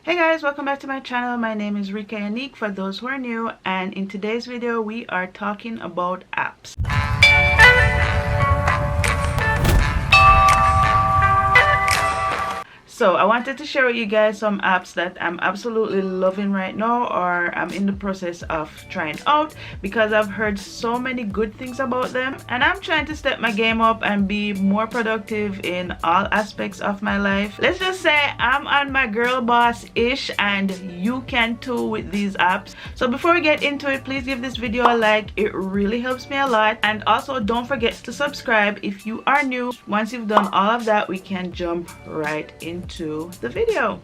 Hey guys, welcome back to my channel. My name is Reika Yanique for those who are new, and in today's video we are talking about apps. So I wanted to share with you guys some apps that I'm absolutely loving right now, or I'm in the process of trying out, because I've heard so many good things about them, and I'm trying to step my game up and be more productive in all aspects of my life. Let's just say I'm on my girl boss ish, and you can too with these apps. So before we get into it, please give this video a like. It really helps me a lot, and also don't forget to subscribe if you are new. Once you've done all of that, we can jump right into the video.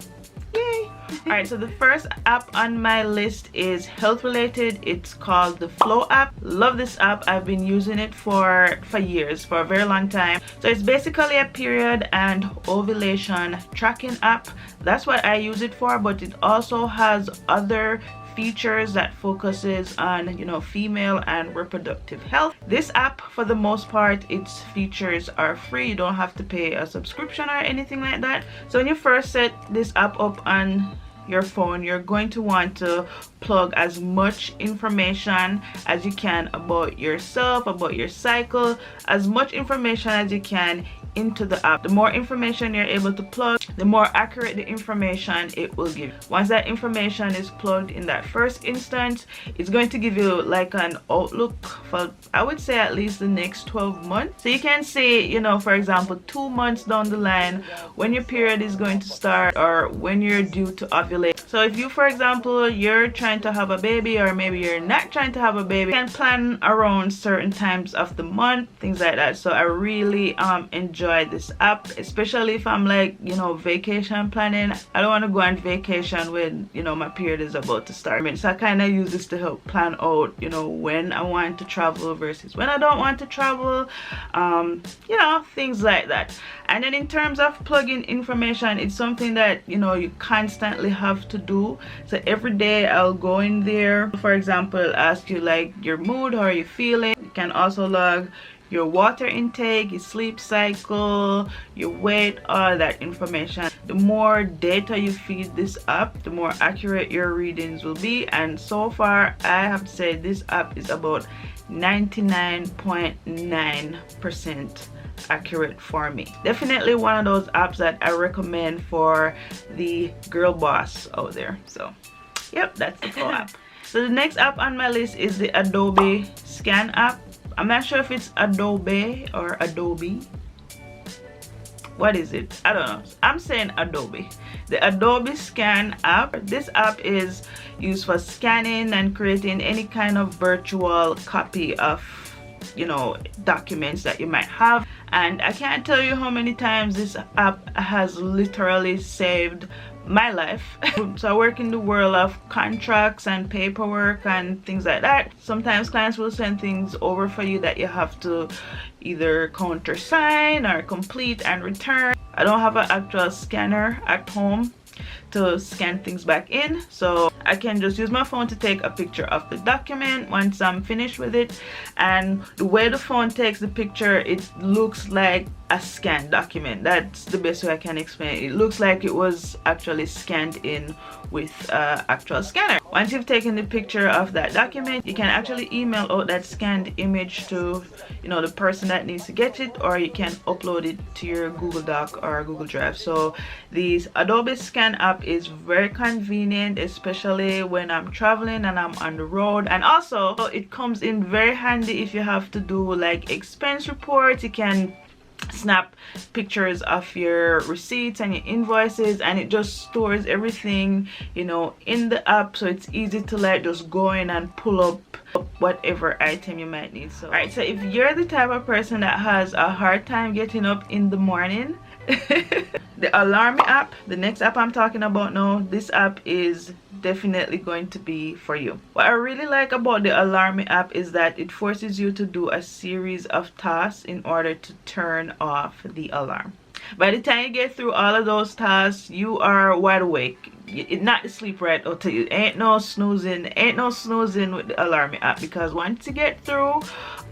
Yay! Alright, so the first app on my list is health related. It's called the Flow app. Love this app. I've been using it for years, for a very long time. So it's basically a period and ovulation tracking app. That's what I use it for, but it also has other features that focuses on, you know, female and reproductive health. This app, for the most part, its features are free. You don't have to pay a subscription or anything like that. So when you first set this app up on your phone, you're going to want to plug as much information as you can about yourself, about your cycle, as much information as you can into the app. The more information you're able to plug, the more accurate the information it will give. Once that information is plugged in that first instance, it's going to give you like an outlook for, I would say, at least the next 12 months. So you can see, you know, for example, 2 months down the line when your period is going to start, or when you're due to ovulate. So if you, for example, you're trying to have a baby, or maybe you're not trying to have a baby, you can plan around certain times of the month, things like that. So I really enjoy this app, especially if I'm like, you know, vacation planning. I don't want to go on vacation when, you know, my period is about to start. So I kind of use this to help plan out, you know, when I want to travel versus when I don't want to travel, you know, things like that. And then in terms of plugging information, it's something that, you know, you constantly have to do. So every day I'll go in there, for example, ask you like your mood, how are you feeling. You can also log your water intake, your sleep cycle, your weight, all that information. The more data you feed this app, the more accurate your readings will be. And so far, I have to say this app is about 99.9% accurate for me. Definitely one of those apps that I recommend for the girl boss out there. So yep, that's the Flow app. So the next app on my list is the Adobe Scan app. I'm not sure if it's Adobe or Adobe. What is it? I don't know. I'm saying Adobe. The Adobe Scan app. This app is used for scanning and creating any kind of virtual copy of, you know, documents that you might have. And I can't tell you how many times this app has literally saved my life. So I work in the world of contracts and paperwork and things like that. Sometimes clients will send things over for you that you have to either countersign or complete and return. I don't have an actual scanner at home to scan things back in, so I can just use my phone to take a picture of the document once I'm finished with it. And the way the phone takes the picture, it looks like a scanned document. That's the best way I can explain it. It looks like it was actually scanned in with actual scanner. Once you've taken the picture of that document, you can actually email out that scanned image to, you know, the person that needs to get it, or you can upload it to your Google Doc or Google Drive. So this Adobe Scan app is very convenient, especially when I'm traveling and I'm on the road. And also it comes in very handy if you have to do like expense reports. You can snap pictures of your receipts and your invoices, and it just stores everything, you know, in the app. So it's easy to like just go in and pull up whatever item you might need. So alright, so if you're the type of person that has a hard time getting up in the morning, the Alarm app, the next app I'm talking about now, this app is definitely going to be for you. What I really like about the Alarm app is that it forces you to do a series of tasks in order to turn off the alarm. By the time you get through all of those tasks, you are wide awake. Not to sleep right out to you. Ain't no snoozing with the alarm app, because once you get through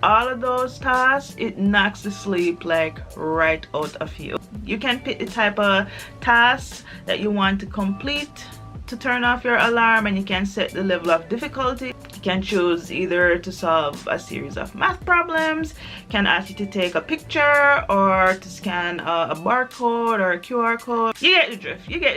all of those tasks, it knocks the sleep like right out of you. You can pick the type of tasks that you want to complete to turn off your alarm, and you can set the level of difficulty. You can choose either to solve a series of math problems, can ask you to take a picture, or to scan a barcode or a QR code. You get the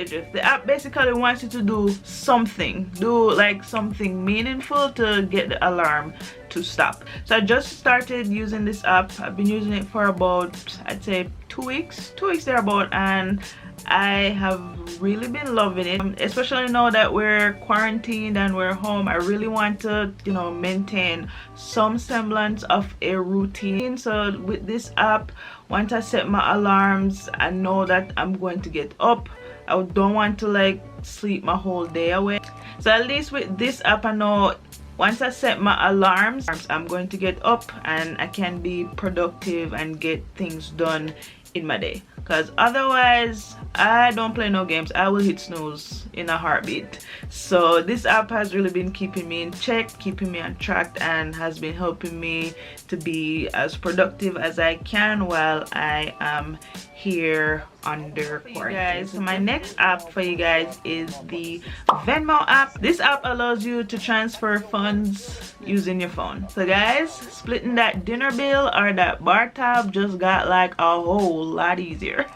drift. The app basically wants you to do something, like something meaningful to get the alarm to stop. So I just started using this app. I've been using it for about, I'd say, 2 weeks thereabout, and I have really been loving it, especially now that we're quarantined and we're home. I really want to, you know, maintain some semblance of a routine. So with this app, once I set my alarms, I know that I'm going to get up. I don't want to like sleep my whole day away. So at least with this app, I know once I set my alarms, I'm going to get up and I can be productive and get things done in my day. Because otherwise, I don't play no games. I will hit snooze in a heartbeat. So this app has really been keeping me in check, keeping me on track, and has been helping me to be as productive as I can while I am here under quarantine. Guys, so my next app for you guys is the Venmo app. This app allows you to transfer funds using your phone. So guys, splitting that dinner bill or that bar tab just got like a whole lot easier.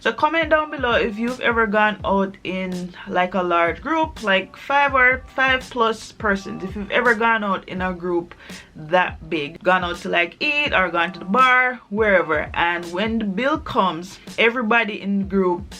So comment down below if you've ever gone out in like a large group, like 5+ persons. If you've ever gone out in a group that big, gone out to like eat or gone to the bar, wherever, and when the bill comes, everybody in the group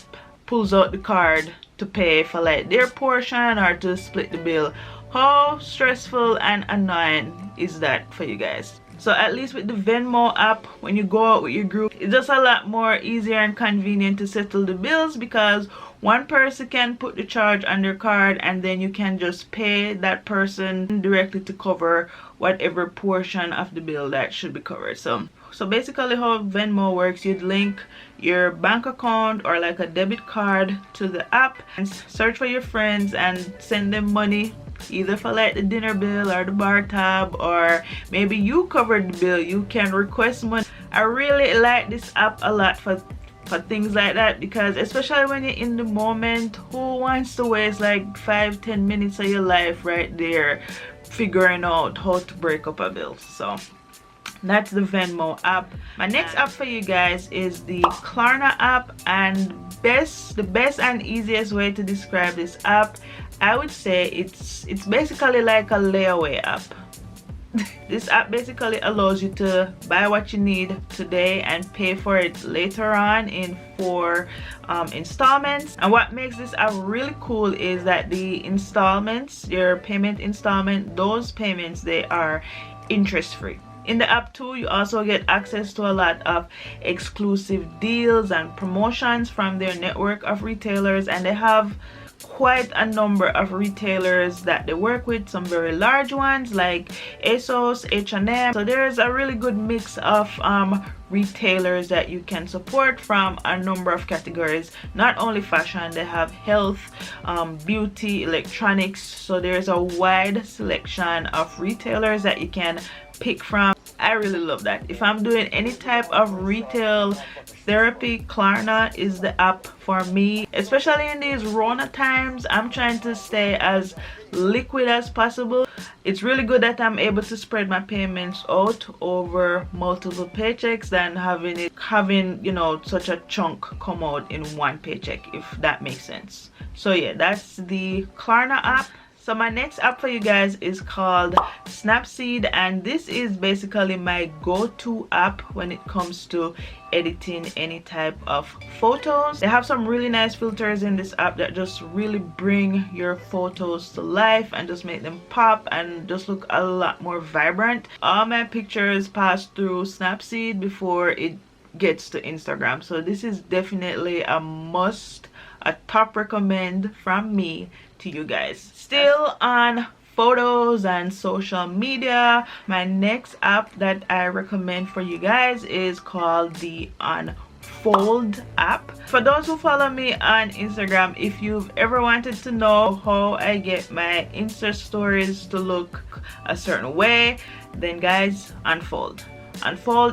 pulls out the card to pay for like their portion or to split the bill. How stressful and annoying is that for you guys? So at least with the Venmo app, when you go out with your group, it's just a lot more easier and convenient to settle the bills, because one person can put the charge on their card and then you can just pay that person directly to cover whatever portion of the bill that should be covered. So basically how Venmo works, you'd link your bank account or like a debit card to the app and search for your friends and send them money, either for like the dinner bill or the bar tab, or maybe you covered the bill, you can request money. I really like this app a lot for things like that, because especially when you're in the moment, who wants to waste like 5-10 minutes of your life right there figuring out how to break up a bill? So that's the Venmo app. My next app for you guys is the Klarna app, and the best and easiest way to describe this app, I would say it's basically like a layaway app. This app basically allows you to buy what you need today and pay for it later on in 4 installments. And what makes this app really cool is that the installments, your payment installment, those payments, they are interest free. In the app too, you also get access to a lot of exclusive deals and promotions from their network of retailers, and they have quite a number of retailers that they work with, some very large ones like ASOS, H&M. So there's a really good mix of retailers that you can support from a number of categories. Not only fashion, they have health, beauty, electronics. So there's a wide selection of retailers that you can pick from. I really love that. If I'm doing any type of retail therapy, Klarna is the app for me, especially in these Rona times. I'm trying to stay as liquid as possible. It's really good that I'm able to spread my payments out over multiple paychecks than having you know, such a chunk come out in one paycheck, if that makes sense. So yeah, that's the Klarna app. So my next app for you guys is called Snapseed, and this is basically my go-to app when it comes to editing any type of photos. They have some really nice filters in this app that just really bring your photos to life and just make them pop and just look a lot more vibrant. All my pictures pass through Snapseed before it gets to Instagram, so this is definitely a must, a top recommend from me to you guys. Still on photos and social media, my next app that I recommend for you guys is called the Fold app. For those who follow me on Instagram, if you've ever wanted to know how I get my Insta stories to look a certain way, then guys, Unfold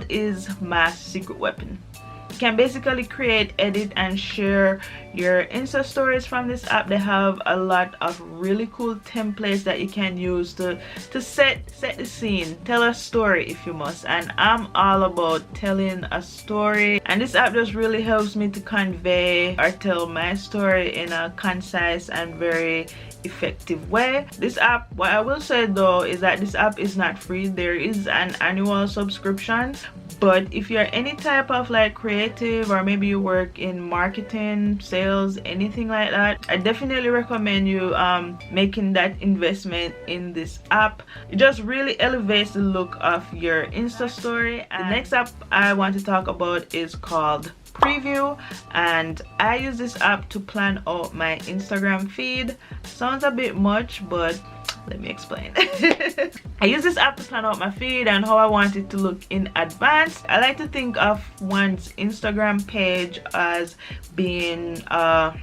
is my secret weapon. You can basically create, edit, and share your Insta stories from this app. They have a lot of really cool templates that you can use to set the scene, tell a story if you must, and I'm all about telling a story, and this app just really helps me to convey or tell my story in a concise and very effective way. This app, what I will say though, is that this app is not free. There is an annual subscription, but if you're any type of like creative, or maybe you work in marketing, sales, anything like that, I definitely recommend you making that investment in this app. It just really elevates the look of your Insta story. And the next app I want to talk about is called Preview, and I use this app to plan out my Instagram feed. Sounds a bit much, but let me explain. I use this app to plan out my feed and how I want it to look in advance. I like to think of one's Instagram page as being a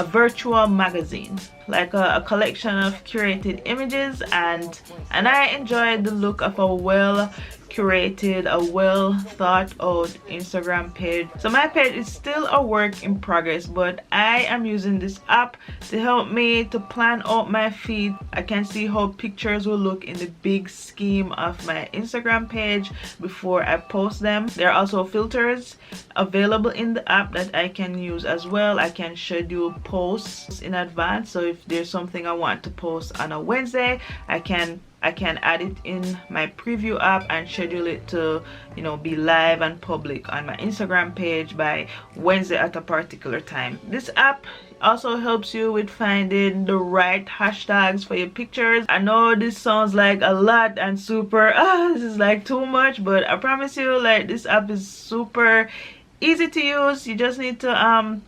virtual magazine, like a collection of curated images, and I enjoy the look of a well curated, a well thought out Instagram page. So my page is still a work in progress, but I am using this app to help me to plan out my feed. I can see how pictures will look in the big scheme of my Instagram page before I post them. There are also filters available in the app that I can use as well. I can schedule posts in advance, so if there's something I want to post on a Wednesday, I can add it in my preview app and schedule it to, you know, be live and public on my Instagram page by Wednesday at a particular time. This app also helps you with finding the right hashtags for your pictures. I know this sounds like a lot and super this is like too much, but I promise you, like, this app is super easy to use. You just need to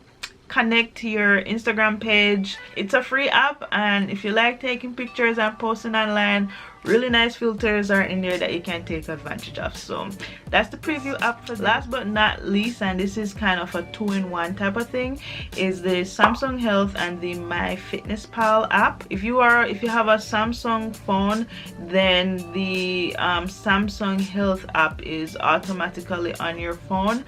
connect to your Instagram page. It's a free app, and if you like taking pictures and posting online, really nice filters are in there that you can take advantage of. So that's the preview app. For last but not least, and this is kind of a two-in-one type of thing, is the Samsung Health and the MyFitnessPal app. If you have a Samsung phone, then the Samsung Health app is automatically on your phone,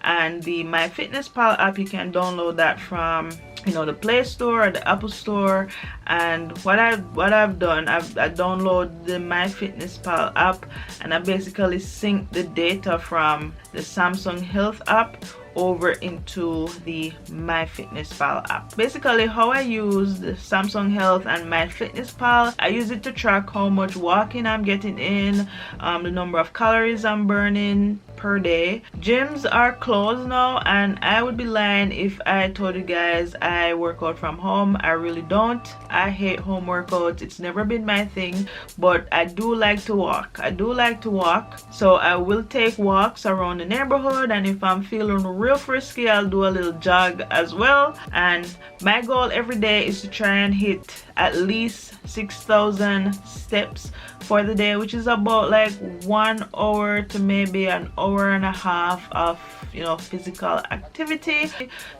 and the MyFitnessPal app, you can download that from, you know, the Play Store or the Apple Store. And what I've done, I download the MyFitnessPal app, and I basically sync the data from the Samsung Health app over into the MyFitnessPal app. Basically, how I use the Samsung Health and MyFitnessPal, I use it to track how much walking I'm getting in, the number of calories I'm burning per day. Gyms are closed now, and I would be lying if I told you guys I work out from home. I really don't. I hate home workouts. It's never been my thing, but I do like to walk. So I will take walks around the neighborhood, and if I'm feeling real frisky, I'll do a little jog as well. And my goal every day is to try and hit at least 6,000 steps for the day, which is about like 1 hour to maybe an hour and a half of, you know, physical activity.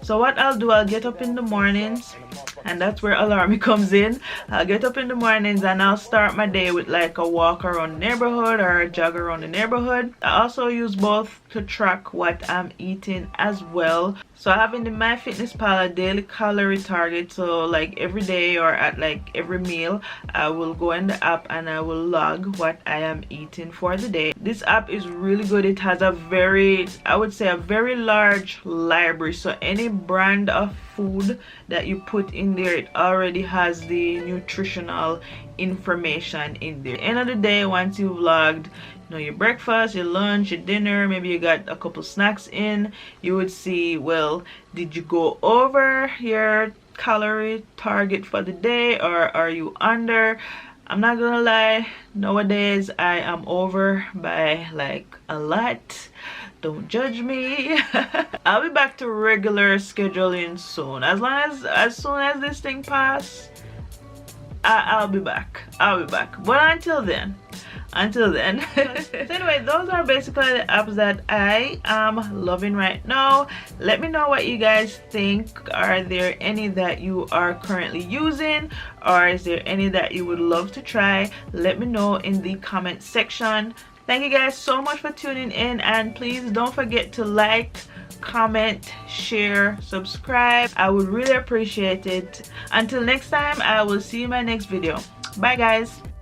So what I'll do, I'll get up in the mornings, and that's where alarm comes in. I'll get up in the mornings and I'll start my day with like a walk around the neighborhood or a jog around the neighborhood. I also use both to track what I'm eating as well. So I have in the MyFitnessPal a daily calorie target, so like every day or at like every meal, I will go in the app and I will log what I am eating for the day. This app is really good. It has a very, I would say, a very large library, so any brand of food that you put in there, it already has the nutritional information in there. At the end of the day, once you've logged, you know, your breakfast, your lunch, your dinner, maybe you got a couple snacks in, you would see, well, did you go over your calorie target for the day, or are you under? I'm not gonna lie, nowadays I am over by like a lot. Don't judge me. I'll be back to regular scheduling soon. As soon as this thing passes, I'll be back. But until then, until then. So anyway, those are basically the apps that I am loving right now. Let me know what you guys think. Are there any that you are currently using, or is there any that you would love to try? Let me know in the comment section. Thank you guys so much for tuning in, and please don't forget to like, comment, share, subscribe. I would really appreciate it. Until next time, I will see you in my next video. Bye guys.